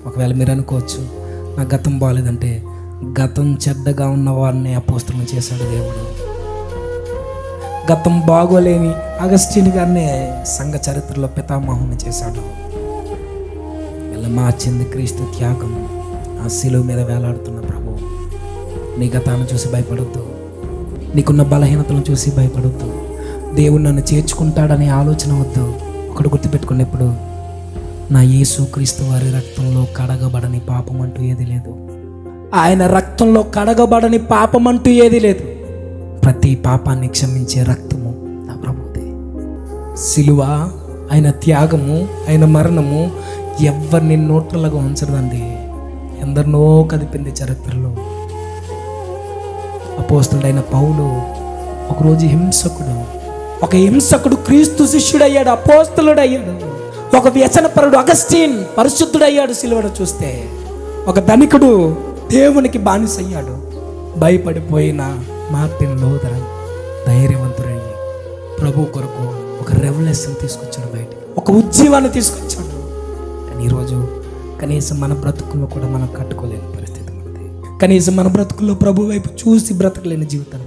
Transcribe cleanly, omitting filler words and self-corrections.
ఒకవేళ మీరు అనుకోవచ్చు, నా గతం బాగాలేదంటే, గతం చెడ్డగా ఉన్న వారిని అపోస్తలుని చేశాడు దేవుడు. గతం బాగోలేని అగస్టిన్ గారిని సంఘ చరిత్రలో పితామహుని చేశాడు. ఇలా మార్చింది క్రీస్తు త్యాగం. ఆ శిలువ మీద వేలాడుతున్న ప్రభు. నీ గతాన్ని చూసి భయపడొద్దు, నీకున్న బలహీనతలను చూసి భయపడొద్దు. దేవుడు నన్ను చేర్చుకుంటాడనే ఆలోచన వద్దు. ఒకటి గుర్తుపెట్టుకున్నప్పుడు, నా యేసు క్రీస్తు వారి రక్తంలో కడగబడని పాపం అంటూ ఏది లేదు. ఆయన రక్తంలో కడగబడని పాపం అంటూ ఏది లేదు. ప్రతి పాపాన్ని క్షమించే రక్తము నా ప్రభుదే. సిలువ, ఆయన త్యాగము, ఆయన మరణము ఎవరిని నోట్లగా ఉంచదండి. ఎందరినో కదిపింది చరిత్రలో. అపోస్తలుడైన పౌలు ఒకరోజు ఒక హింసకుడు క్రీస్తు శిష్యుడయ్యాడు, అపోస్తలుడయ్యాడు. ఒక వ్యసనపరుడు అగస్టిన్ పరిశుద్ధుడయ్యాడు సిలువను చూస్తే. ఒక ధనికుడు దేవునికి బానిసయ్యాడు. భయపడిపోయిన మార్టిన్ లూథరన్ ధైర్యవంతుడయ్యి ప్రభు కొరకు ఒక రెవల్యూషన్ తీసుకొచ్చాడు, బయట ఒక ఉద్యమాన్ని తీసుకొచ్చాడు. కానీ ఈరోజు కనీసం మన బ్రతుకుల్లో కూడా మనం కట్టుకోలేని పరిస్థితి ఉంది. కనీసం మన బ్రతుకుల్లో ప్రభు వైపు చూసి బ్రతకలేని జీవితం.